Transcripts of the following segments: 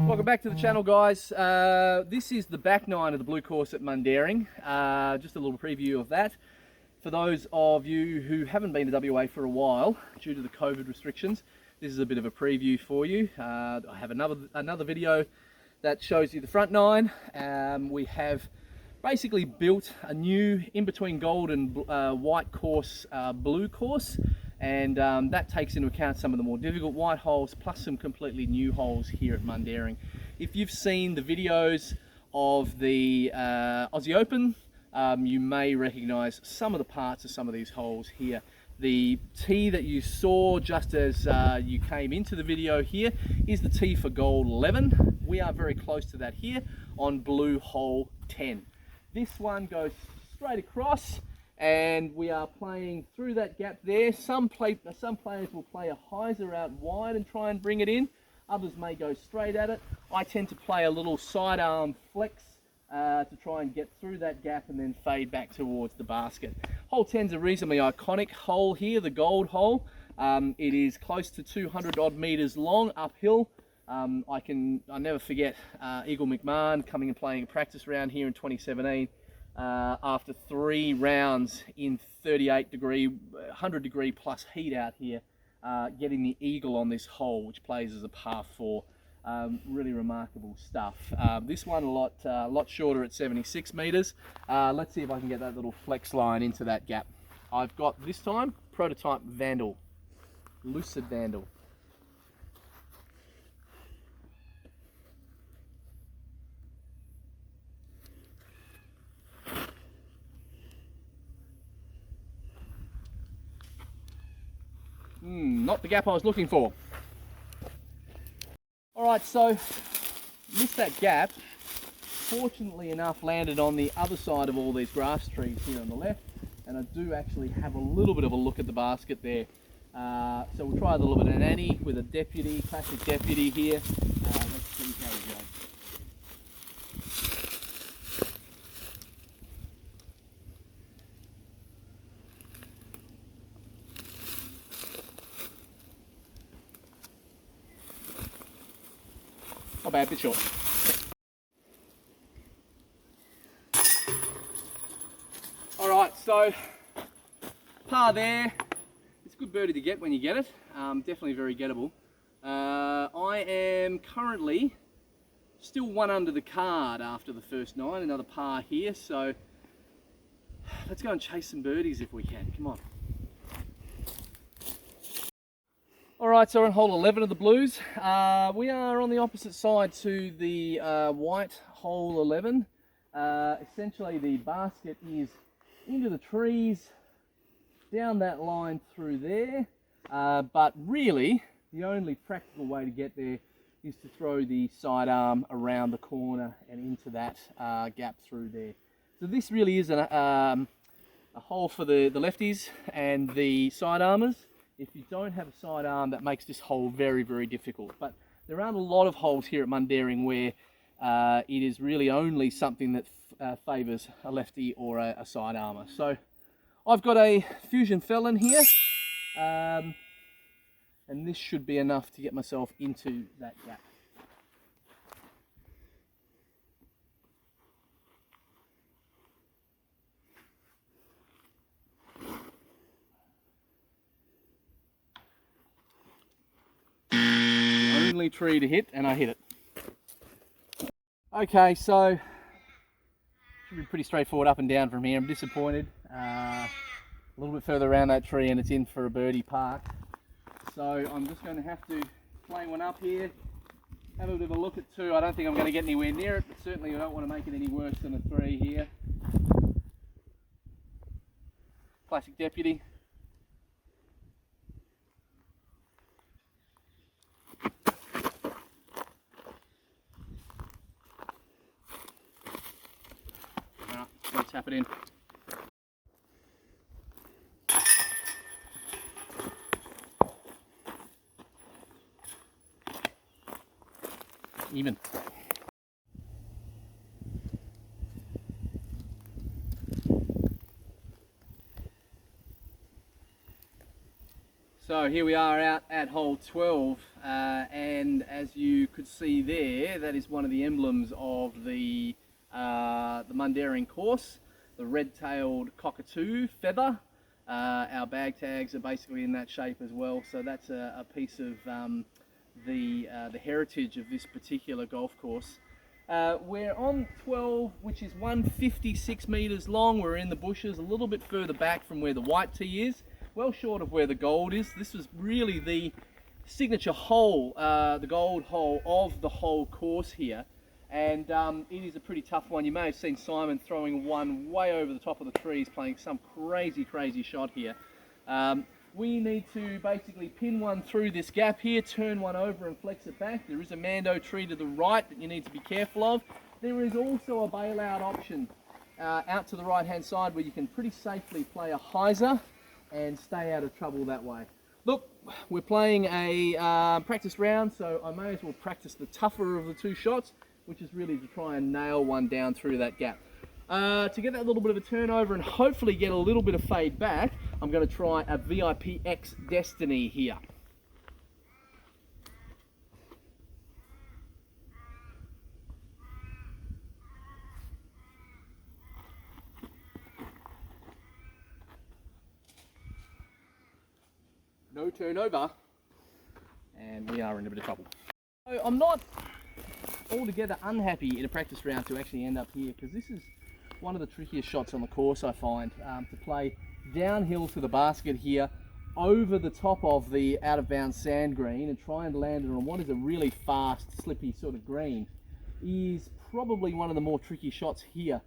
Welcome back to the channel, guys. This is the back nine of the blue course at Mundaring. Just a little preview of that. For those of you who haven't been to WA for a while due to the COVID restrictions, this is a bit of a preview for you. I have another video that shows you the front nine. We have basically built a new in-between gold and white course, blue course, and that takes into account some of the more difficult white holes plus some completely new holes here at Mundaring. If you've seen the videos of the Aussie Open, you may recognise some of the parts of some of these holes here. The tee that you saw just as you came into the video here is the tee for gold 11. We are very close to that here on blue hole 10. This one goes straight across, and we are playing through that gap there. Some players will play a hyzer out wide and try and bring it in. Others may go straight at it. I tend to play a little sidearm flex to try and get through that gap and then fade back towards the basket. Hole 10 is a reasonably iconic hole here, the gold hole. It is close to 200 odd meters long uphill. I never forget Eagle McMahon coming and playing a practice round here in 2017 after 3 rounds in 100 degree plus heat out here, getting the eagle on this hole, which plays as a par 4. Really remarkable stuff. This one a lot shorter at 76 meters. Let's see if I can get that little flex line into that gap. I've got this time prototype Vandal, Lucid Vandal. Not the gap I was looking for. Alright, so missed that gap. Fortunately enough, landed on the other side of all these grass trees here on the left, and I do actually have a little bit of a look at the basket there. So we'll try a little bit of an Annie with a deputy, classic deputy here. Let's see how we go. Not bad, bit short. Alright, so par there. It's a good birdie to get when you get it. Definitely very gettable. I am currently still 1 under the card after the first 9, another par here, so let's go and chase some birdies if we can. Come on. Alright, so we're on hole 11 of the blues. We are on the opposite side to the white hole 11. Essentially the basket is into the trees, down that line through there, but really the only practical way to get there is to throw the sidearm around the corner and into that gap through there. So this really is a hole for the lefties and the sidearmers. If you don't have a sidearm, that makes this hole very, very difficult. But there aren't a lot of holes here at Mundaring where it is really only something that favours a lefty or a sidearmer. So I've got a Fusion Felon here, and this should be enough to get myself into that gap. Only tree to hit, and I hit it. Okay, so should be pretty straightforward up and down from here. I'm disappointed. A little bit further around that tree and it's in for a birdie park. So I'm just going to have to play one up here, have a bit of a look at 2. I don't think I'm going to get anywhere near it, but certainly I don't want to make it any worse than a 3 here. Classic deputy. Tap it in. Even. So here we are out at hole 12, and as you could see there, that is one of the emblems of the Mundaring course, the red-tailed cockatoo feather. Our bag tags are basically in that shape as well, so that's a piece of the heritage of this particular golf course. We're on 12, which is 156 metres long. We're in the bushes a little bit further back from where the white tee is, well short of where the gold is. This was really the signature hole, the gold hole of the whole course here. And it is a pretty tough one. You may have seen Simon throwing one way over the top of the trees, playing some crazy shot here. We need to basically pin one through this gap here, turn one over and flex it back. There is a Mando tree to the right that you need to be careful of. There is also a bailout option out to the right hand side where you can pretty safely play a hyzer and stay out of trouble that way. Look, we're playing a practice round, so I may as well practice the tougher of the two shots, which is really to try and nail one down through that gap. To get that little bit of a turnover and hopefully get a little bit of fade back, I'm going to try a VIP X Destiny here. No turnover, and we are in a bit of trouble. So I'm not altogether unhappy in a practice round to actually end up here, because this is one of the trickiest shots on the course, I find, to play downhill to the basket here over the top of the out of bounds sand green and try and land it on what is a really fast, slippy sort of green is probably one of the more tricky shots here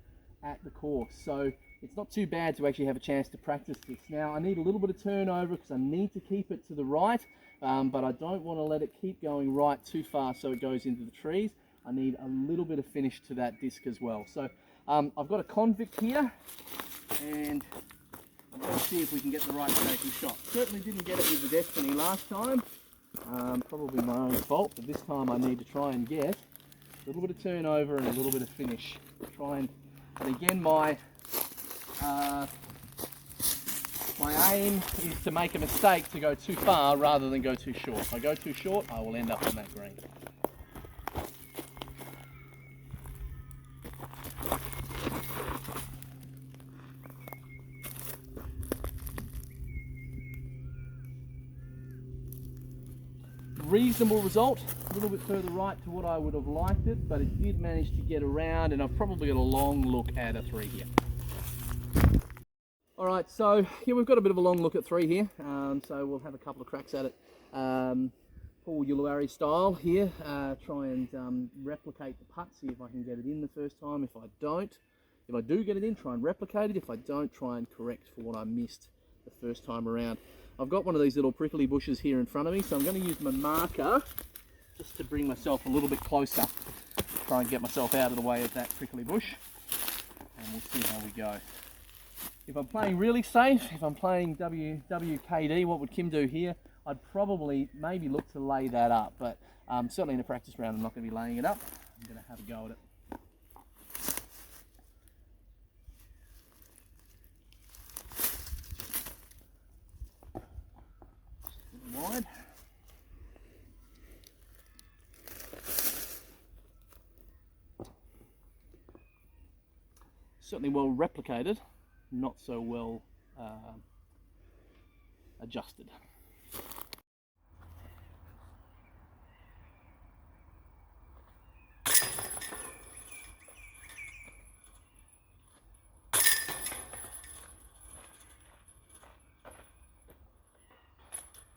at the course. So it's not too bad to actually have a chance to practice this. Now I need a little bit of turnover because I need to keep it to the right, but I don't want to let it keep going right too far so it goes into the trees. I need a little bit of finish to that disc as well. So I've got a convict here, and I'm going to see if we can get the right shaky shot. Certainly didn't get it with the Destiny last time. Probably my own fault, but this time I need to try and get a little bit of turnover and a little bit of finish. And again, my aim is to make a mistake to go too far rather than go too short. If I go too short, I will end up on that green. Reasonable result, a little bit further right to what I would have liked it, but it did manage to get around, and I've probably got a long look at a 3 here. Alright, so here we've got a bit of a long look at 3 here, so we'll have a couple of cracks at it. Paul Uluwari style here, try and replicate the putt, see if I can get it in the first time. If I do get it in, try and replicate it. If I don't, try and correct for what I missed the first time around. I've got one of these little prickly bushes here in front of me, so I'm going to use my marker just to bring myself a little bit closer, try and get myself out of the way of that prickly bush, and we'll see how we go. If I'm playing really safe, if I'm playing WKD, what would Kim do here? I'd probably maybe look to lay that up, but certainly in a practice round I'm not going to be laying it up. I'm going to have a go at it. Wide. Certainly well replicated, not so well adjusted.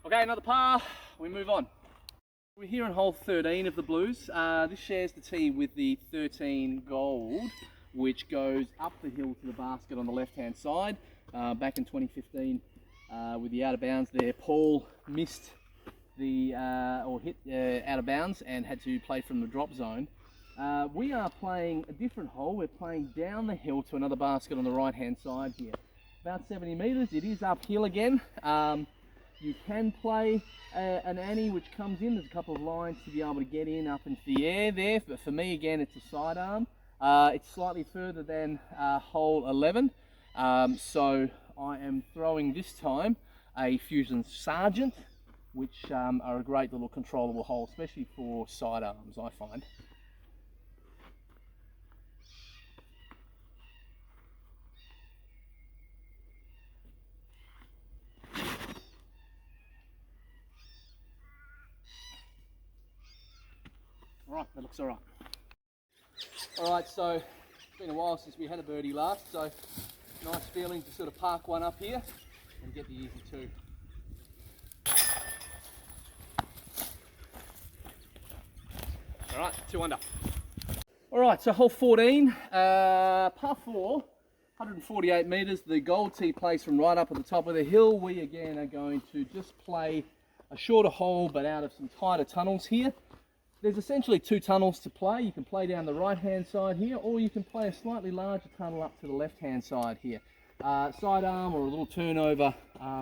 Okay, another par, we move on. We're here on hole 13 of the Blues. This shares the tee with the 13 gold, which goes up the hill to the basket on the left-hand side. Back in 2015, with the out of bounds there, Paul missed the, or hit out of bounds and had to play from the drop zone. We are playing a different hole. We're playing down the hill to another basket on the right-hand side here. About 70 metres, it is uphill again. You can play an Annie which comes in. There's a couple of lines to be able to get in up into the air there, but for me again it's a sidearm. It's slightly further than hole 11, so I am throwing this time a Fusion Sergeant, which are a great little controllable hole, especially for sidearms, I find. Alright, that looks alright. Alright, so it's been a while since we had a birdie last, so nice feeling to sort of park one up here and get the easy two. Alright, 2 under. Alright, so hole 14, par 4, 148 metres. The gold tee plays from right up at the top of the hill. We again are going to just play a shorter hole but out of some tighter tunnels here. There's essentially 2 tunnels to play. You can play down the right hand side here, or you can play a slightly larger tunnel up to the left hand side here. Sidearm or a little turnover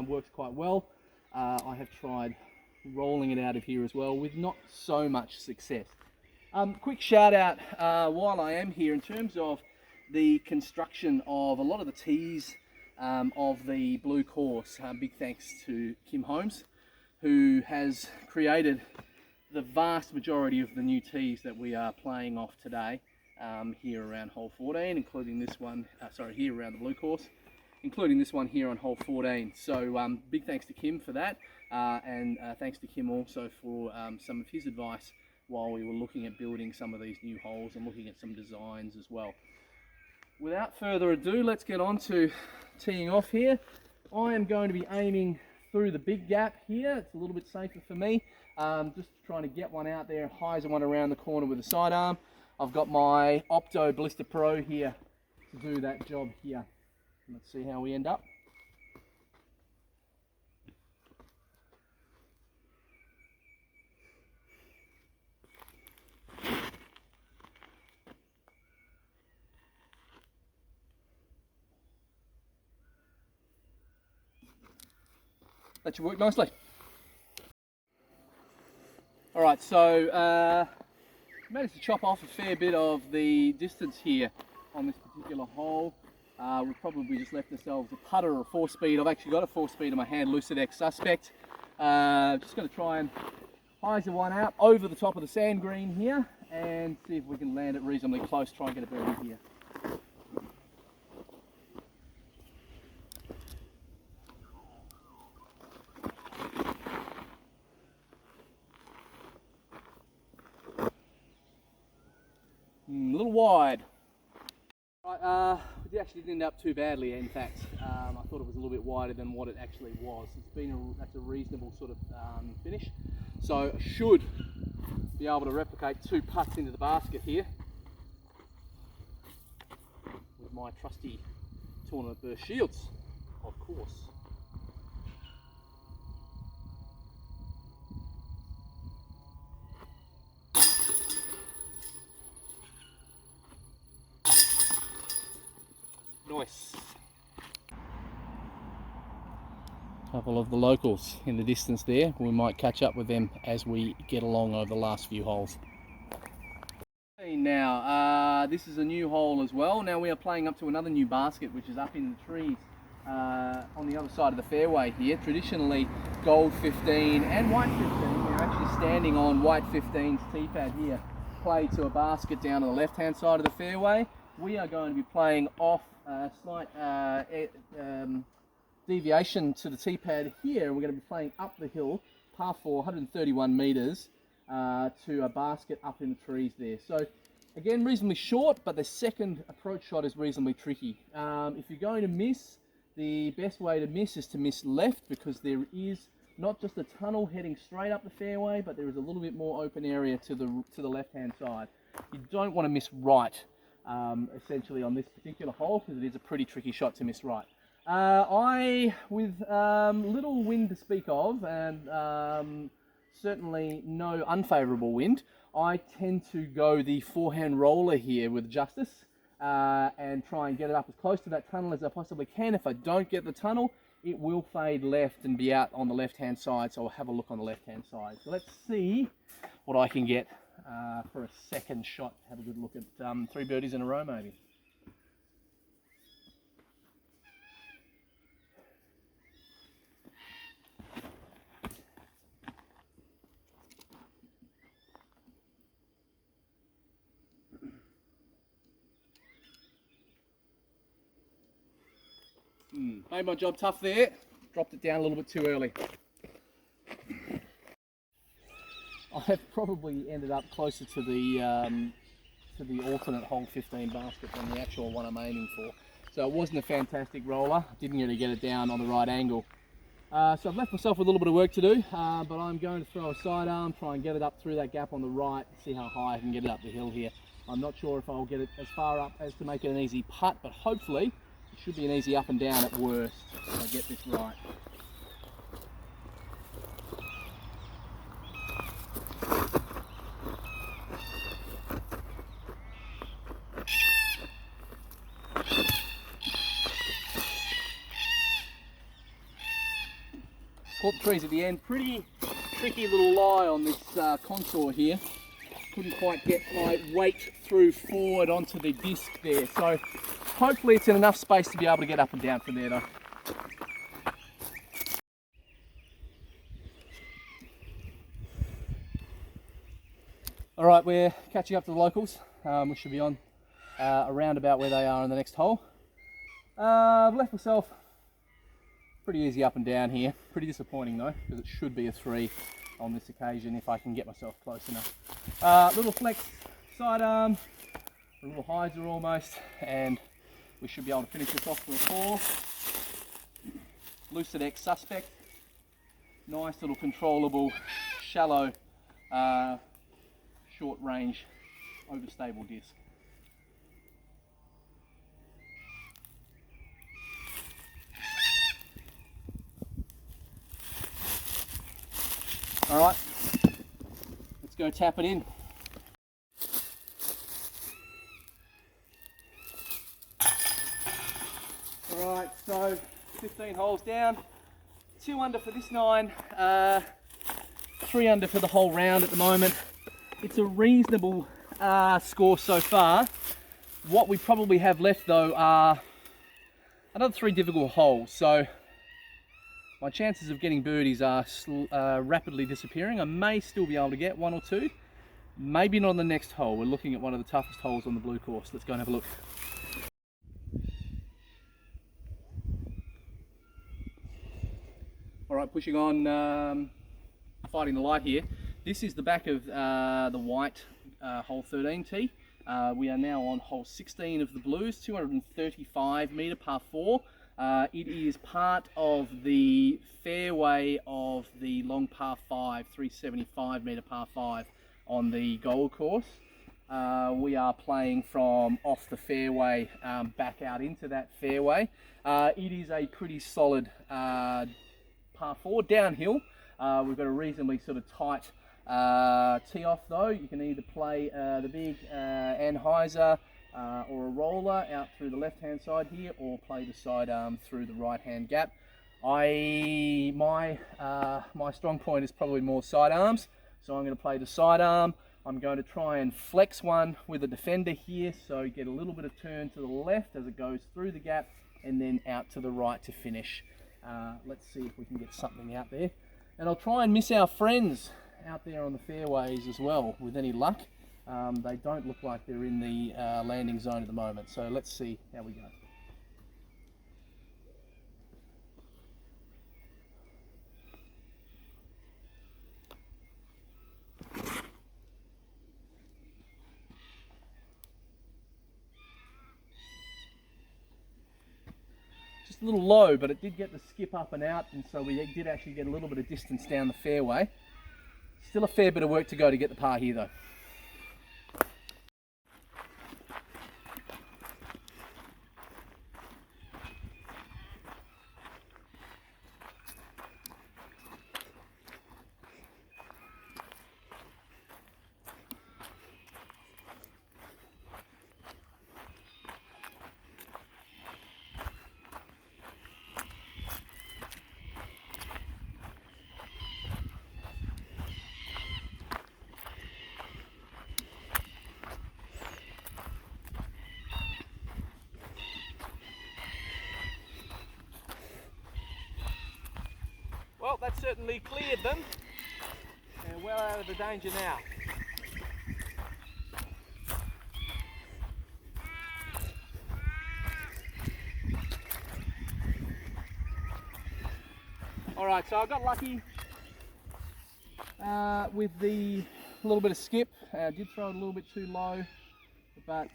works quite well. I have tried rolling it out of here as well with not so much success. Quick shout out while I am here in terms of the construction of a lot of the tees of the blue course. Big thanks to Kim Holmes, who has created the vast majority of the new tees that we are playing off today here around hole 14, including this one, here around the blue course, including this one here on hole 14. So big thanks to Kim for that, and thanks to Kim also for some of his advice while we were looking at building some of these new holes and looking at some designs as well. Without further ado, let's get on to teeing off here. I am going to be aiming through the big gap here. It's a little bit safer for me. Just trying to get one out there, hyzer one around the corner with a sidearm. I've got my Opto Blister Pro here to do that job here. Let's see how we end up. That should work nicely. Alright, so managed to chop off a fair bit of the distance here on this particular hole. We've probably just left ourselves a putter or a 4-speed. I've actually got a 4-speed in my hand, Lucidex Suspect. Just going to try and hyzer one out over the top of the sand green here and see if we can land it reasonably close, try and get a birdie here. A little wide. Right, it actually didn't end up too badly, in fact. I thought it was a little bit wider than what it actually was. That's a reasonable sort of finish. So I should be able to replicate 2 putts into the basket here with my trusty tournament burst shields, of course. Nice. Couple of the locals in the distance there. We might catch up with them as we get along over the last few holes. Now, this is a new hole as well. Now we are playing up to another new basket, which is up in the trees on the other side of the fairway here. Traditionally, gold 15 and white 15. We're actually standing on white 15's tee pad here. Play to a basket down on the left-hand side of the fairway. We are going to be playing off a slight deviation to the tee pad here. We're going to be playing up the hill, par 4, 131 metres, to a basket up in the trees there. So again, reasonably short, but the second approach shot is reasonably tricky. If you're going to miss, the best way to miss is to miss left, because there is not just a tunnel heading straight up the fairway, but there is a little bit more open area to the left-hand side. You don't want to miss right, essentially on this particular hole, because it is a pretty tricky shot to miss right. With little wind to speak of, and certainly no unfavourable wind, I tend to go the forehand roller here with justice, and try and get it up as close to that tunnel as I possibly can. If I don't get the tunnel, it will fade left and be out on the left-hand side, so I'll have a look on the left-hand side. So let's see what I can get for a second shot. Have a good look at 3 birdies in a row, maybe. Made my job tough there. Dropped it down a little bit too early. I have probably ended up closer to the alternate hole 15 basket than the actual one I'm aiming for. So it wasn't a fantastic roller. Didn't really get it down on the right angle. So I've left myself with a little bit of work to do, but I'm going to throw a sidearm, try and get it up through that gap on the right, see how high I can get it up the hill here. I'm not sure if I'll get it as far up as to make it an easy putt, but hopefully it should be an easy up and down at worst if I get this right. Caught the trees at the end. Pretty tricky little lie on this contour here. Couldn't quite get my weight through forward onto the disc there. So hopefully it's in enough space to be able to get up and down from there though. All right, we're catching up to the locals. We should be on around about where they are in the next hole. I've left myself pretty easy up and down here. Pretty disappointing though, because it should be a 3 on this occasion if I can get myself close enough. Little flex sidearm, a little hyzer almost, and we should be able to finish this off for a 4. Lucid X suspect. Nice little controllable, shallow, short range, overstable disc. All right, let's go tap it in. All right, so 15 holes down, 2 under for this 9, 3 under for the whole round at the moment. It's a reasonable score so far. What we probably have left though are another 3 difficult holes. So my chances of getting birdies are rapidly disappearing. I may still be able to get 1 or 2. Maybe not on the next hole. We're looking at one of the toughest holes on the blue course. Let's go and have a look. All right, pushing on, fighting the light here. This is the back of the white hole 13 tee. We are now on hole 16 of the blues, 235 metre par 4. It is part of the fairway of the long par 5, 375 metre par 5 on the Gold Course. We are playing from off the fairway back out into that fairway. It is a pretty solid par 4 downhill. We've got a reasonably sort of tight tee off though. You can either play the big Anheuser or a roller out through the left hand side here, or play the sidearm through the right hand gap. My strong point is probably more sidearms, so I'm going to play the sidearm. I'm going to try and flex one with a defender here, so get a little bit of turn to the left as it goes through the gap, and then out to the right to finish. Let's see if we can get something out there, and I'll try and miss our friends out there on the fairways as well with any luck. They don't look like they're in the landing zone at the moment, so let's see how we go. Just a little low, but it did get the skip up and out, and so we did actually get a little bit of distance down the fairway. Still a fair bit of work to go to get the par here though. Well, that certainly cleared them. They're well out of the danger now. Alright, so I got lucky with the little bit of skip. I did throw it a little bit too low, but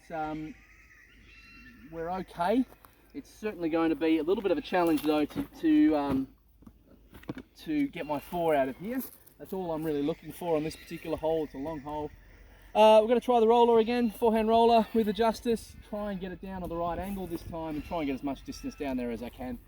we're okay. It's certainly going to be a little bit of a challenge though to get my 4 out of here. That's all I'm really looking for on this particular hole. It's a long hole. We're going to try the roller again, forehand roller with the Justice. Try and get it down on the right angle this time and try and get as much distance down there as I can.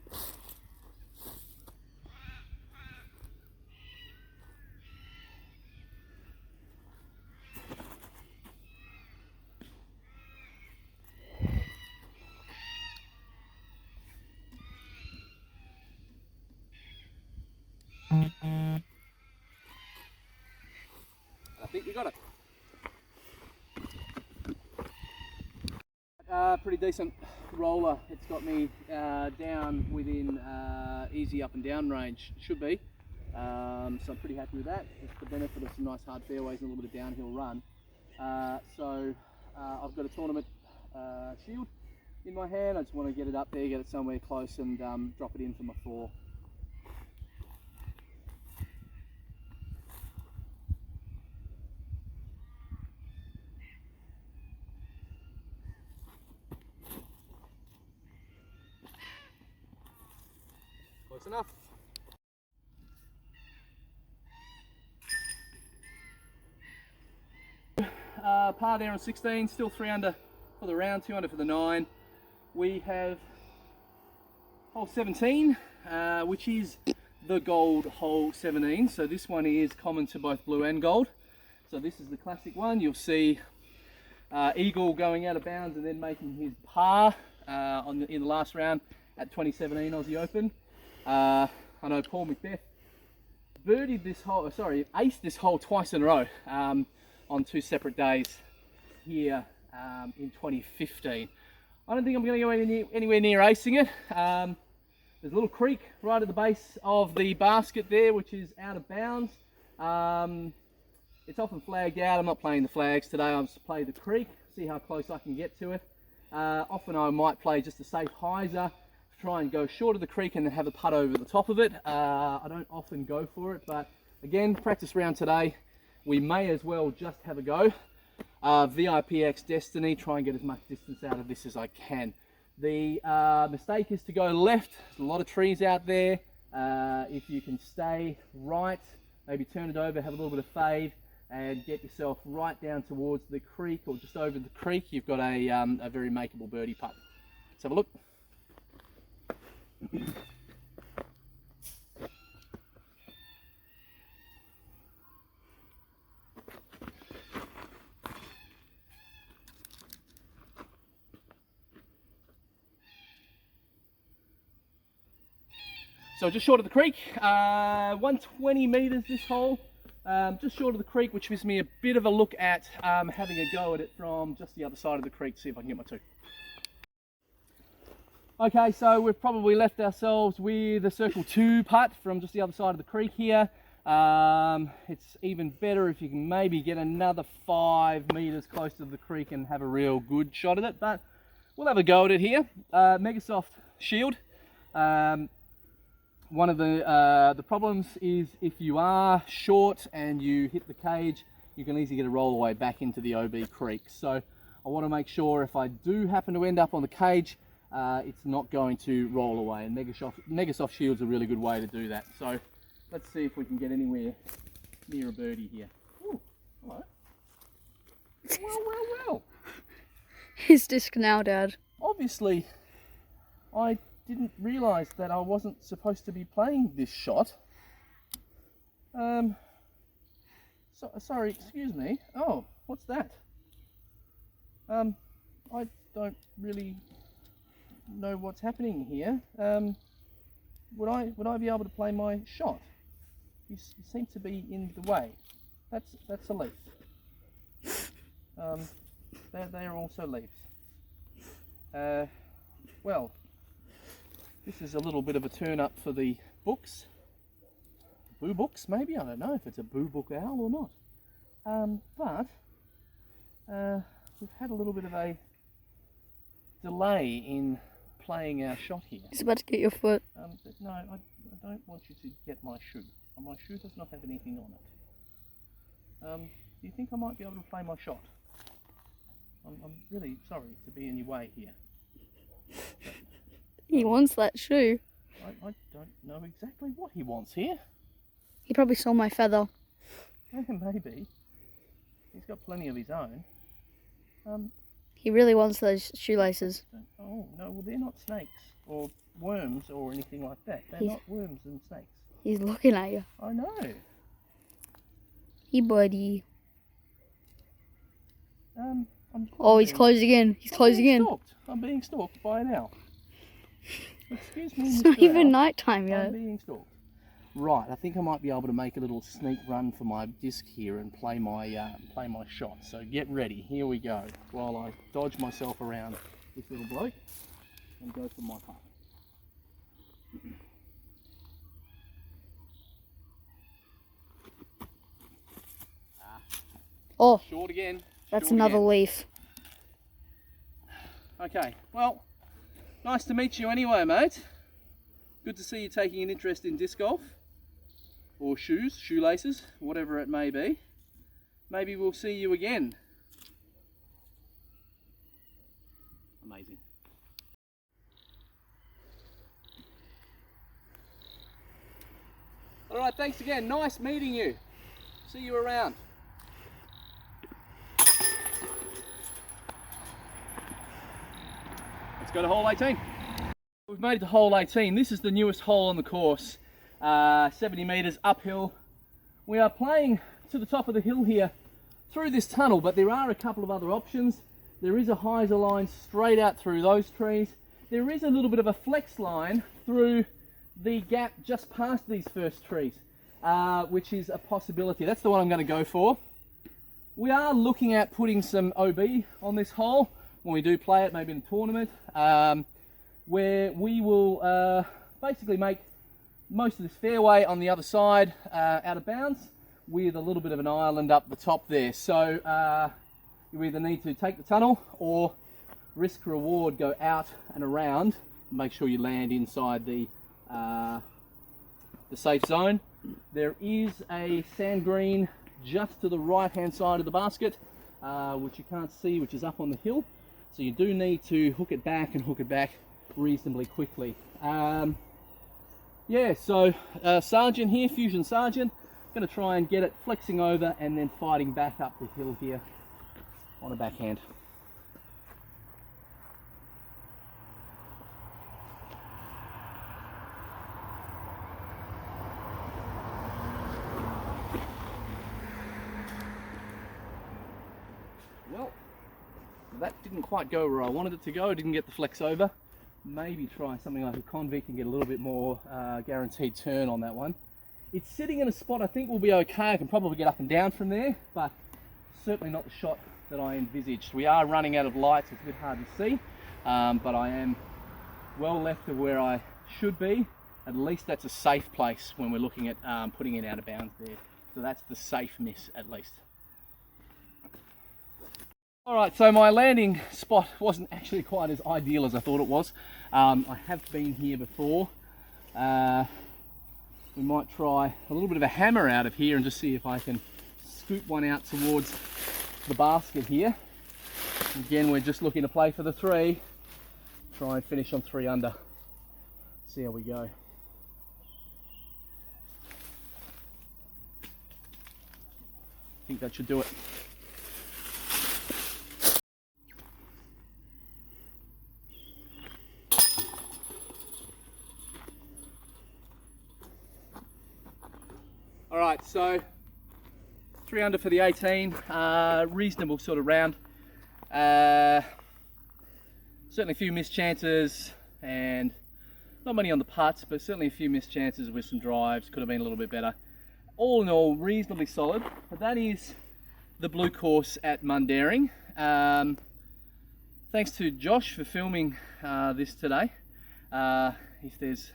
I think we got it. Pretty decent roller. It's got me down within easy up and down range, should be. So I'm pretty happy with that. It's the benefit of some nice hard fairways and a little bit of downhill run. So I've got a tournament shield in my hand. I just want to get it up there, get it somewhere close and drop it in for my 4. Close enough. Par there on 16, still 3 under for the round, 2 under for the 9. We have hole 17, which is the gold hole 17. So this one is common to both blue and gold. So this is the classic one. You'll see Eagle going out of bounds and then making his par in the last round at 2017 Aussie Open. I know Paul Macbeth birdied this hole, sorry, aced this hole twice in a row on 2 separate days here in 2015. I don't think I'm going to go anywhere near acing it. There's a little creek right at the base of the basket there, which is out of bounds. It's often flagged out. I'm not playing the flags today. I'll just play the creek, see how close I can get to it. Often I might play just a safe hyzer, try and go short of the creek and then have a putt over the top of it. I don't often go for it, but again, practice round today. We may as well just have a go. VIPX Destiny, try and get as much distance out of this as I can. The mistake is to go left. There's a lot of trees out there. If you can stay right, maybe turn it over, have a little bit of fade and get yourself right down towards the creek or just over the creek, you've got a very makeable birdie putt. Let's have a look. So just short of the creek, 120 metres this hole, just short of the creek, which gives me a bit of a look at having a go at it from just the other side of the creek, see if I can get my 2. Okay, so we've probably left ourselves with a circle 2 putt from just the other side of the creek here. It's even better if you can maybe get another 5 metres close to the creek and have a real good shot at it, but we'll have a go at it here. Megasoft shield. One of the problems is if you are short and you hit the cage, you can easily get a roll away back into the OB creek. So I want to make sure if I do happen to end up on the cage, it's not going to roll away. And Megasoft shield's a really good way to do that. So let's see if we can get anywhere near a birdie here. Ooh, hello. Well. His disc now, Dad. Obviously, I didn't realise that I wasn't supposed to be playing this shot. Sorry, excuse me. Oh, what's that? I don't really know what's happening here. Would I be able to play my shot? You seem to be in the way. That's a leaf. They are also leaves. Well, this is a little bit of a turn up for the books. Boo books, maybe? I don't know if it's a boo book owl or not. But we've had a little bit of a delay in playing our shot here. He's about to get your foot. But no, I don't want you to get my shoe. My shoe does not have anything on it. Do you think I might be able to play my shot? I'm really sorry to be in your way here. He wants that shoe. I don't know exactly what he wants here. He probably saw my feather. Maybe. He's got plenty of his own. He really wants those shoelaces. Oh, no, well, they're not snakes or worms or anything like that. They're not worms and snakes. He's looking at you. I know. Hey, buddy. He's I'm closing in. He's closing in. Stalked. I'm being stalked by an owl. Excuse me, It's Mr. not even Owl. nighttime I'm yet. being stalked. Right, I think I might be able to make a little sneak run for my disc here and play my shot. So get ready. Here we go. While I dodge myself around this little bloke and go for my putt. Oh, Short again. that's Short another again. leaf. Okay, well, nice to meet you anyway, mate. Good to see you taking an interest in disc golf. Or shoes, shoelaces, whatever it may be. Maybe we'll see you again. Amazing. Alright, thanks again. Nice meeting you. See you around. Let's go to hole 18. We've made it to hole 18. This is the newest hole on the course. 70 metres uphill. We are playing to the top of the hill here through this tunnel, but there are a couple of other options. There is a hyzer line straight out through those trees. There is a little bit of a flex line through the gap just past these first trees, which is a possibility. That's the one I'm going to go for. We are looking at putting some OB on this hole when we do play it, maybe in a tournament, where we will basically make most of this fairway on the other side out of bounds with a little bit of an island up the top there. So you either need to take the tunnel or risk reward, go out and around, make sure you land inside the safe zone. There is a sand green just to the right hand side of the basket, which you can't see, which is up on the hill. So you do need to hook it back and hook it back reasonably quickly. Yeah, so Sergeant here, Fusion Sergeant, going to try and get it flexing over and then fighting back up the hill here on a backhand. Well, that didn't quite go where I wanted it to go. I didn't get the flex over. Maybe try something like a convict and get a little bit more guaranteed turn on that one. It's sitting in a spot I think will be okay. I can probably get up and down from there, but certainly not the shot that I envisaged. We are running out of lights, it's a bit hard to see, but I am well left of where I should be. At least that's a safe place when we're looking at putting it out of bounds there. So that's the safe miss at least. Alright, so my landing spot wasn't actually quite as ideal as I thought it was. I have been here before. We might try a little bit of a hammer out of here and just see if I can scoop one out towards the basket here. Again, we're just looking to play for the 3. Try and finish on 3 under. See how we go. I think that should do it. Alright, so 3 under for the 18, reasonable sort of round. Certainly a few missed chances and not many on the putts, but certainly a few missed chances with some drives. Could have been a little bit better. All in all, reasonably solid. But that is the blue course at Mundaring. Thanks to Josh for filming this today. If there's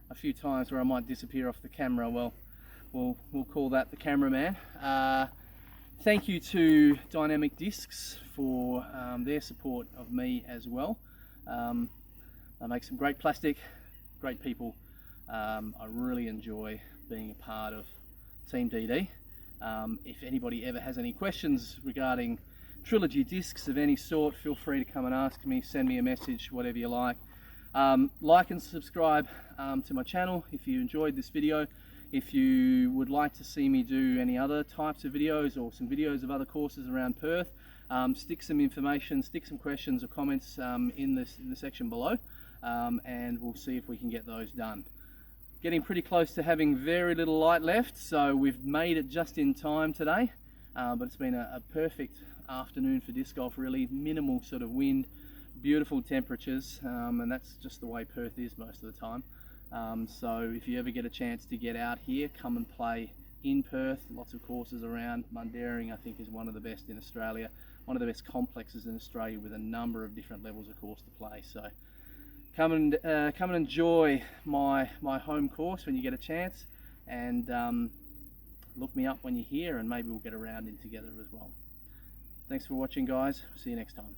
a few times where I might disappear off the camera, well, we'll call that the cameraman. Thank you to Dynamic Discs for their support of me as well. They make some great plastic, great people. I really enjoy being a part of Team DD. If anybody ever has any questions regarding Trilogy discs of any sort, feel free to come and ask me, send me a message, whatever you like. Like and subscribe to my channel if you enjoyed this video. If you would like to see me do any other types of videos or some videos of other courses around Perth, stick some information, stick some questions or comments in the section below, and we'll see if we can get those done. Getting pretty close to having very little light left, so we've made it just in time today, but it's been a perfect afternoon for disc golf, really. Minimal sort of wind, beautiful temperatures, and that's just the way Perth is most of the time. So if you ever get a chance to get out here, come and play in Perth. Lots of courses around. Mundaring, I think, is one of the best in Australia, one of the best complexes in Australia with a number of different levels of course to play. So come and enjoy my home course when you get a chance, and look me up when you're here, and maybe we'll get a round in together as well. Thanks for watching, guys. See you next time.